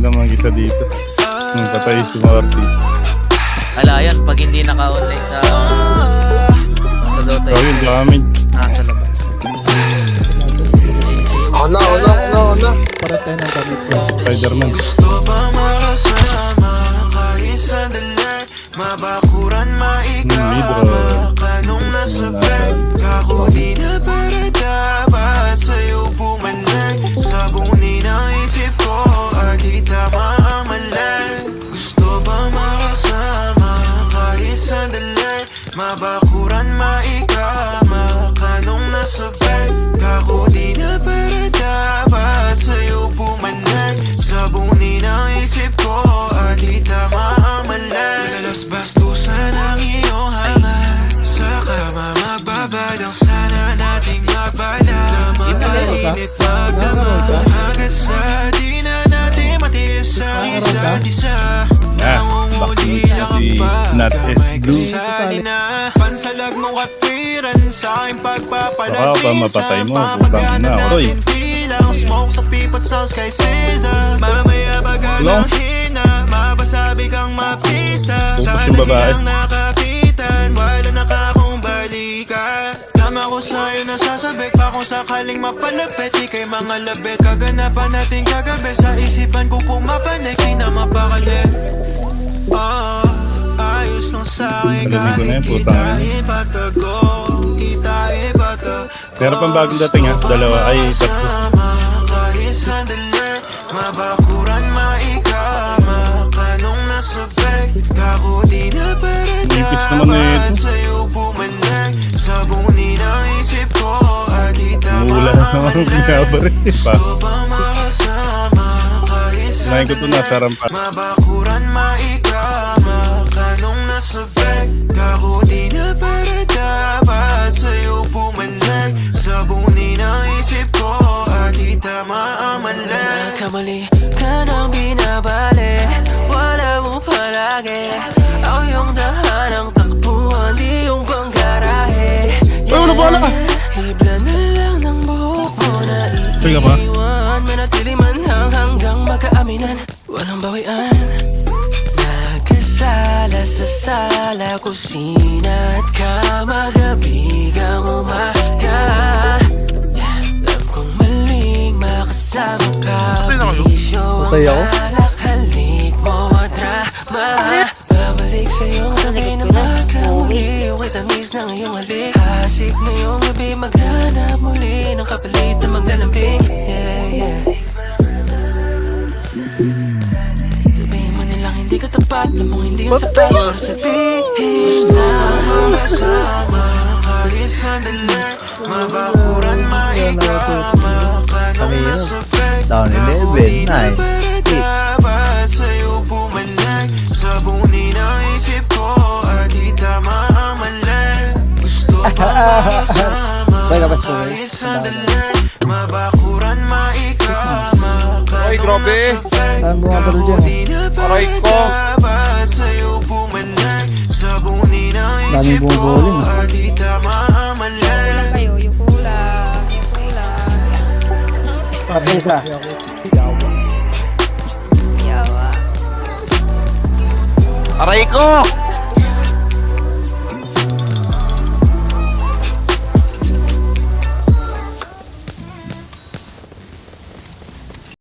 lang mag-isa dito. Patay si Marty. Ala yan, pag hindi naka-online sa Dota. So yun, damage. Nasa labas. Ona. Para tayo ng damit ko. Si Spider-Man. Gusto ba makasama kahit sandali? Mabakuran, maikama kanong nasa bed. Kako di na para dapat sa'yo bumalik. Sabunin ang isip ko at di tama ang mali. Gusto ba makasama kahit sandali? Mabakuran, maikama kanong nasa bed. Kako di na para dapat sa'yo bumalik. Sabunin ang isip ko at di tama ang mali. Bastusan ang iyong hangat. Sa kama magbabadang sana nating magbala. Mainit magdama hanggat sa di na natin matiis ang isa't isa. Nangunguli lang ang pagkakay kasali na. Pansalag mong katwiran sa aking pagpapalagay. Sa pamagana natin tilang smoke sa pipat sounds kay Caesar. Mamaya baga ng hina, mabasabi kang mapisa. Sana nilang nakapitan, wala na kakong balikan. Tama ko sa'yo nasasabik pa kung sakaling mapalapit. Ika'y mga labi, kaganapan natin kagabi. Sa isipan ko pumapanik, di na mapakali. Ayos lang sa'kin kahit kita ipatago. Kita ipatago. Pero pang bagong dating ha, dalawa ay tatlo. Kahit sandali, mabakuran, maikama kanong nasa bag. Kako di na para Nipis naman na dapat ito. sa'yo bumalik. Sabunin ang isip ko at di tama Mula ang naman ang mali. pinabari pa. Gusto ba makasama kahit Sinayin ko ito sandali? nasa rampa. Mabakuran, maikama kanong nasa bag. Kako di na para dapat sa'yo bumalik. Sabunin ang isip ko at di tama ang mali. Nagkamali ka nang binabali, wala mo palagi. Ako yung dahanang takbuhan, di yung panggarahe. Ano ba na? Hibla na lang ng buhok mo na Teka ba? iiwan. Manatili man hanggang magkaaminan, walang bawian. Nagkasala sa sala, kusina at kama, gabi kang umaga. Alam kong maling makasama ka, bisyo ang Patay ako? balak, halik mo at drama. Babalik sa iyong tabi na magkamuli, okay tamis ng iyong halik. Hasik na iyong gabi, maghanap muli ng kapalit na maglalambing. Yeah. Sabihin mo nilang hindi ka tapat, alam mong hindi yung sapat para sabihin na makasama kahit sandali. Mabakuran, maikama kanong nasa bag. Down 11, 9, 8 sa'yo bumalik. Sabunin ang isip ko at di tama ang mali. Gusto ba makasama kahit sandali? Mabakuran, maikama Ay, grabe. Saan bumabalo dyan? Aray ko. sa'yo bumalik. Sabunin ang Daming isip ko bumabawling, ah. at di tama ang mali. Kayo, yung pula. Pabesa. Yawa. Aray ko.